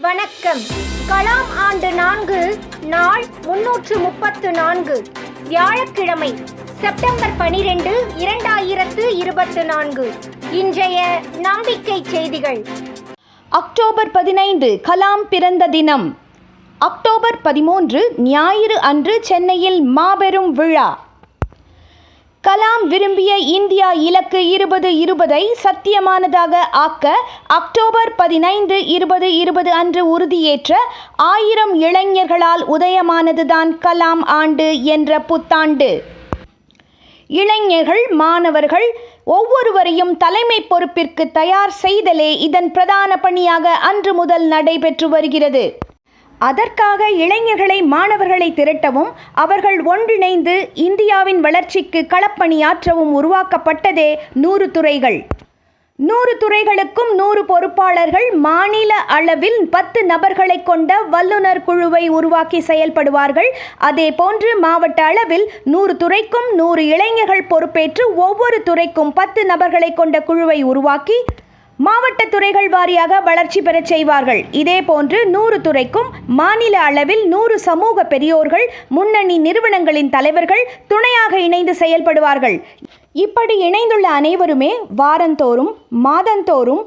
வணக்கம். கலாம் ஆண்டு 4 நாள் 334 வியாழக்கிழமை செப்டம்பர் 12, 2024. இன்றைய நம்பிக்கை செய்திகள். அக்டோபர் 15 கலாம் பிறந்த தினம். அக்டோபர் 13 ஞாயிறு அன்று சென்னையில் மாபெரும் விழா. கலாம் விரும்பிய இந்தியா இலக்கு 2020ஐ சத்தியமானதாக ஆக்க அக்டோபர் 15, 2020 அன்று உறுதியேற்ற 1000 இளைஞர்களால் உதயமானதுதான் கலாம் ஆண்டு என்ற புத்தாண்டு. இளைஞர்கள், மாணவர்கள் ஒவ்வொருவரையும் தலைமை பொறுப்பிற்கு தயார் செய்தலே இதன் பிரதான பணியாக அன்று முதல் நடைபெற்று வருகிறது. அதற்காக இளைஞர்களை, மாணவர்களை திரட்டவும், அவர்கள் ஒன்றிணைந்து இந்தியாவின் வளர்ச்சிக்கு களப்பணியாற்றவும் உருவாக்கப்பட்டதே 100 துறைகள். 100 துறைகளுக்கும் 100 பொறுப்பாளர்கள், மாநில அளவில் 10 நபர்களை கொண்ட வல்லுநர் குழுவை உருவாக்கி செயல்படுவார்கள். அதேபோன்று மாவட்ட அளவில் 100 துறைக்கும் 100 இளைஞர்கள் பொறுப்பேற்று ஒவ்வொரு துறைக்கும் 10 நபர்களை கொண்ட குழுவை உருவாக்கி மாவட்ட துறைகள் வாரியாக வளர்ச்சி பெறச் செய்வார்கள். இதேபோன்று 100 துறைக்கும் மாநில அளவில் 100 சமூக பெரியோர்கள், முன்னணி நிறுவனங்களின் தலைவர்கள் துணையாக இணைந்து செயல்படுவார்கள். இப்படி இணைந்துள்ள அனைவருமே வாரந்தோறும், மாதந்தோறும்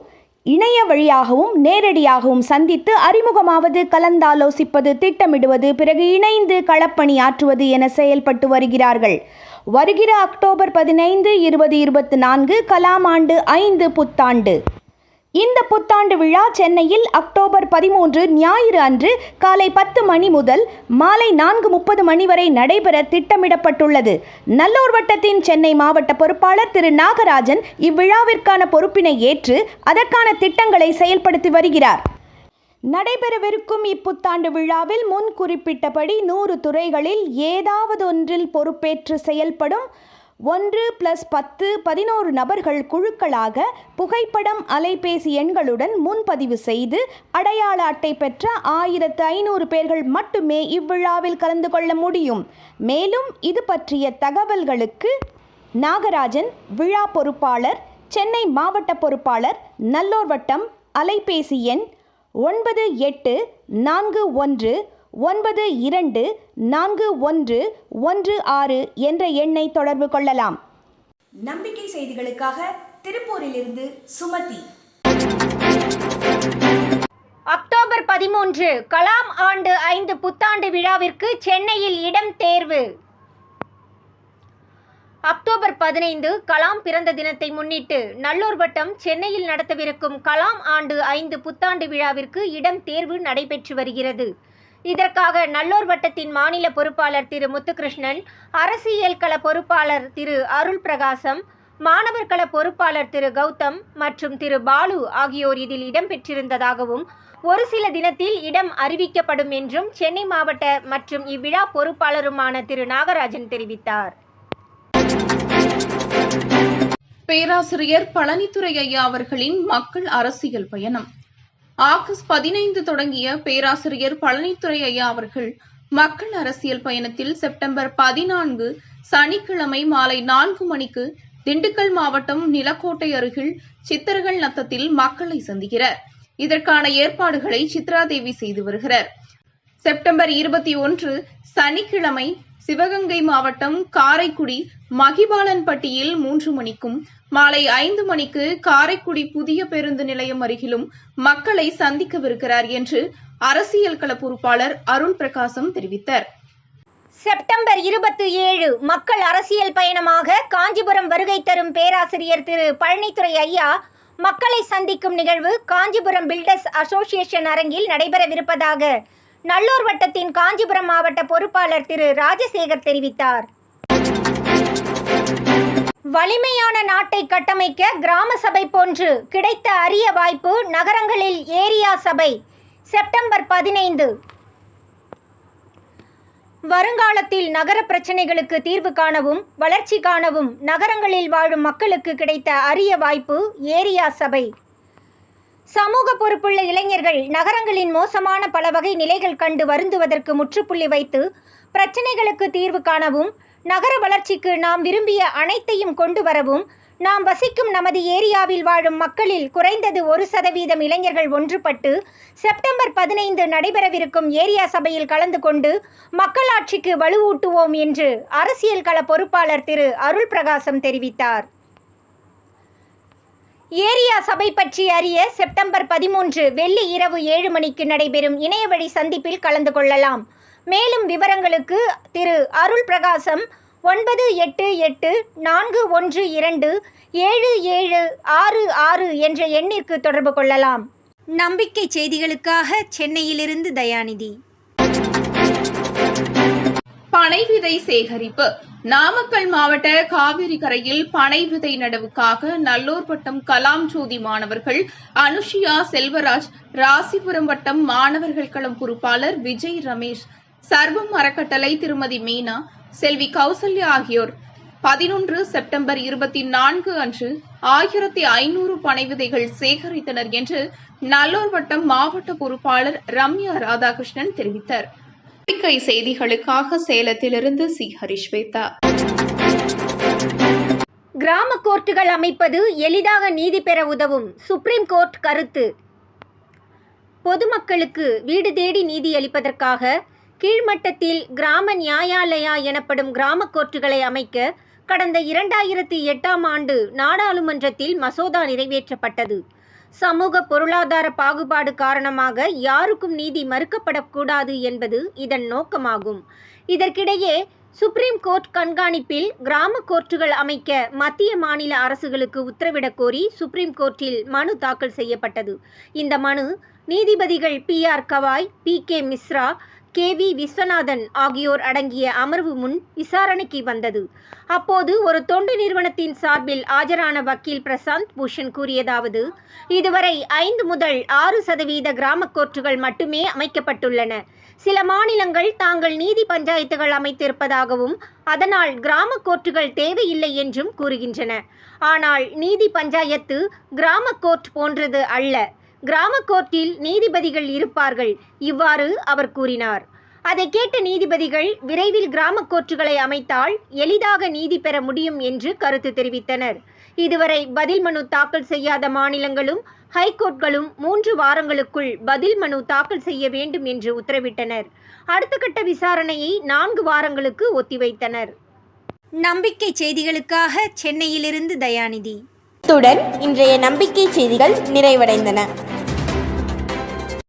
இணைய வழியாகவும் நேரடியாகவும் சந்தித்து அறிமுகமாவது, கலந்தாலோசிப்பது, திட்டமிடுவது, பிறகு இணைந்து களப்பணி ஆற்றுவது என செயல்பட்டு வருகிறார்கள். வருகிற அக்டோபர் 15, 2024 கலாம் ஆண்டு 5 புத்தாண்டு. இந்த புத்தாண்டு விழா சென்னையில் அக்டோபர் 13 ஞாயிறு அன்று காலை 10 மணி முதல் மாலை 4:30 மணி வரை நடைபெற திட்டமிடப்பட்டுள்ளது. நல்லூர் வட்டத்தின் சென்னை மாவட்ட பொறுப்பாளர் திரு நாகராஜன் இவ்விழாவிற்கான பொறுப்பினை ஏற்று அதற்கான திட்டங்களை செயல்படுத்தி வருகிறார். நடைபெறவிருக்கும் இப்புத்தாண்டு விழாவில் முன் குறிப்பிட்டபடி 100 துறைகளில் ஏதாவது ஒன்றில் பொறுப்பேற்று செயல்படும் 1+10 11 நபர்கள் குழுக்களாக புகைப்படம், அலைபேசி எண்களுடன் முன்பதிவு செய்து அடையாள அட்டை பெற்ற 1500 பேர்கள் மட்டுமே இவ்விழாவில் கலந்து கொள்ள முடியும். மேலும் இது பற்றிய தகவல்களுக்கு நாகராஜன், விழா பொறுப்பாளர், சென்னை மாவட்ட பொறுப்பாளர், நல்லூர் வட்டம், அலைபேசி எண் 9841924116 என்ற எண்ணை தொடர்பு கொள்ளலாம். நம்பிக்கை செய்திகளுக்காக திருப்பூரிலிருந்து சுமதி. அக்டோபர் 13 கலாம் ஆண்டு 5 புத்தாண்டு விழாவிற்கு சென்னையில் இடம் தேர்வு. அக்டோபர் 15 கலாம் பிறந்த தினத்தை முன்னிட்டு நல்லூர் வட்டம் சென்னையில் நடத்தவிருக்கும் கலாம் ஆண்டு 5 புத்தாண்டு விழாவிற்கு இடம் தேர்வு நடைபெற்று வருகிறது. இதற்காக நல்லூர் வட்டத்தின் மாநில பொறுப்பாளர் திரு முத்துகிருஷ்ணன், அரசியல் கள பொறுப்பாளர் திரு அருள் பிரகாசம், மாணவர் கள பொறுப்பாளர் திரு கௌதம் மற்றும் திரு பாலு ஆகியோர் இதில் இடம்பெற்றிருந்ததாகவும், ஒரு சில தினத்தில் இடம் அறிவிக்கப்படும் என்றும் சென்னை மாவட்ட மற்றும் இவ்விழா பொறுப்பாளருமான திரு நாகராஜன் தெரிவித்தார். பேராசிரியர் பழனித்துரை ஐயா அவர்களின் மக்கள் அரசியல் பயணம். ஆகஸ்ட் 15 தொடங்கிய பேராசிரியர் பழனித்துரை ஐயா அவர்கள் மக்கள் அரசியல் பயணத்தில் செப்டம்பர் 14 சனிக்கிழமை மாலை 4 மணிக்கு திண்டுக்கல் மாவட்டம் நிலக்கோட்டை அருகில் சித்தர்கள் நத்தத்தில் மக்களை சந்திக்கிறார். இதற்கான ஏற்பாடுகளை சித்ராதேவி செய்து வருகிறார். செப்டம்பர் 21 சனிக்கிழமை சிவகங்கை மாவட்டம் காரைக்குடி மகிபாலன்பட்டியில் 3 மணிக்கும் மாலை 5 மணிக்கு காரைக்குடி புதிய பேருந்து நிலையம் அருகிலும் மக்களை சந்திக்கவிருக்கிறார் என்று அரசியல் கள பொறுப்பாளர் அருள் பிரகாசம் தெரிவித்தார். செப்டம்பர் 27 மக்கள் அரசியல் பயணமாக காஞ்சிபுரம் வருகை தரும் பேராசிரியர் திரு பழனித்துரை ஐயா மக்களை சந்திக்கும் நிகழ்வு காஞ்சிபுரம் பில்டர்ஸ் அசோசியேஷன் அரங்கில் நடைபெறவிருப்பதாக நல்லூர் வட்டத்தின் காஞ்சிபுரம் மாவட்ட பொறுப்பாளர் திரு ராஜசேகர் தெரிவித்தார். வலிமையான நாட்டை கட்டமைக்க கிராம சபை போன்று கிடைத்த அரிய வாய்ப்பு நகரங்களில் ஏரியா சபை. செப்டம்பர் 15 வருங்காலத்தில் நகர பிரச்சனைகளுக்கு தீர்வு காணவும் வளர்ச்சி காணவும் நகரங்களில் வாழும் மக்களுக்கு கிடைத்த அரிய வாய்ப்பு ஏரியா சபை. சமூக பொறுப்புள்ள இளைஞர்கள் நகரங்களின் மோசமான பல வகை நிலைகள் கண்டு வருந்துவதற்கு முற்றுப்புள்ளி வைத்து பிரச்சனைகளுக்கு தீர்வு காணவும், நகர வளர்ச்சிக்கு நாம் விரும்பிய அனைத்தையும் கொண்டு வரவும் நாம் வசிக்கும் நமது ஏரியாவில் வாழும் மக்களில் குறைந்தது 1% இளைஞர்கள் ஒன்றுபட்டு செப்டம்பர் 15 நடைபெறவிருக்கும் ஏரியா சபையில் கலந்து கொண்டு மக்களாட்சிக்கு வலுவூட்டுவோம் என்று அரசியல் கள பொறுப்பாளர் திரு அருள் பிரகாசம் தெரிவித்தார். ஏரியா சபை பற்றி அறிய செப்டம்பர் 13 வெள்ளி இரவு 7 மணிக்கு நடைபெறும் இணையவழி சந்திப்பில் கலந்து கொள்ளலாம். மேலும் விவரங்களுக்கு திரு அருள் பிரகாசம் 9884127766 என்ற எண்ணிற்கு தொடர்பு கொள்ளலாம். நம்பிக்கை செய்திகளுக்காக சென்னையிலிருந்து தயாநிதி. பனை விதை சேகரிப்பு. நாமக்கல் மாவட்ட காவிரி கரையில் பனை விதை நடவுக்காக நல்லூர் வட்டம் கலாம் ஜோதி மாணவர்கள் அனுஷியா செல்வராஜ், ராசிபுரம் வட்டம் மாணவர்கள் களம் பொறுப்பாளர் விஜய் ரமேஷ், சர்வம் அறக்கட்டளை திருமதி மீனா, செல்வி கௌசல்யா ஆகியோர் 11 செப்டம்பர் 24 அன்று 1500 பனை விதைகள் சேகரித்தனர் என்று நல்லூர் வட்டம் மாவட்ட பொறுப்பாளர் ரம்யா ராதாகிருஷ்ணன் தெரிவித்தார். நம்பிக்கை செய்திகளுக்காக சேலத்திலிருந்து சி ஹரிஸ்வேதா. கிராம கோர்ட்டுகள் அமைப்பது எளிதாக நீதி பெற உதவும், சுப்ரீம் கோர்ட் கருத்து. பொதுமக்களுக்கு வீடு தேடி நீதி அளிப்பதற்காக கீழ்மட்டத்தில் கிராம நியாயாலயா எனப்படும் கிராம கோர்ட்டுகளை அமைக்க கடந்த 2008ஆம் ஆண்டு நாடாளுமன்றத்தில் மசோதா நிறைவேற்றப்பட்டது. சமூக பொருளாதார பாகுபாடு காரணமாக யாருக்கும் நீதி மறுக்கப்படக்கூடாது என்பது இதன் நோக்கமாகும். இதற்கிடையே சுப்ரீம் கோர்ட் கண்காணிப்பில் கிராம கோர்ட்டுகள் அமைக்க மத்திய மாநில அரசுகளுக்கு உத்தரவிடக் கோரி சுப்ரீம் கோர்ட்டில் மனு தாக்கல் செய்யப்பட்டது. இந்த மனு நீதிபதிகள் PR Gavai, PK Mishra, KV Viswanathan ஆகியோர் அடங்கிய அமர்வு முன் விசாரணைக்கு வந்தது. அப்போது ஒரு தொண்டு நிறுவனத்தின் சார்பில் ஆஜரான வக்கீல் பிரசாந்த் பூஷன் கூறியதாவது, இதுவரை 5 முதல் 6% கிராம கோர்ட்டுகள் மட்டுமே அமைக்கப்பட்டுள்ளன. சில மாநிலங்கள் தாங்கள் நீதி பஞ்சாயத்துகள் அமைத்திருப்பதாகவும் அதனால் கிராம கோர்ட்டுகள் தேவையில்லை என்றும் கூறுகின்றன. ஆனால் நீதி பஞ்சாயத்து கிராம கோர்ட் போன்றது அல்ல. கிராம கோர்ட்டில் நீதிபதிகள் இருப்பார்கள். இவ்வாறு அவர் கூறினார். அதை கேட்ட நீதிபதிகள் விரைவில் கிராம கோர்ட்டுகளை அமைத்தால் எளிதாக நீதி பெற முடியும் என்று கருத்து தெரிவித்தனர். இதுவரை பதில் மனு தாக்கல் செய்யாத மாநிலங்களும் ஹைகோர்ட்களும் 3 வாரங்களுக்குள் பதில் மனு தாக்கல் செய்ய வேண்டும் என்று உத்தரவிட்டனர். அடுத்த கட்ட விசாரணையை 4 வாரங்களுக்கு ஒத்திவைத்தனர். நம்பிக்கை செய்திகளுக்காக சென்னையிலிருந்து தயாநிதி. இத்துடன் இன்றைய நம்பிக்கை செய்திகள் நிறைவடைந்தன.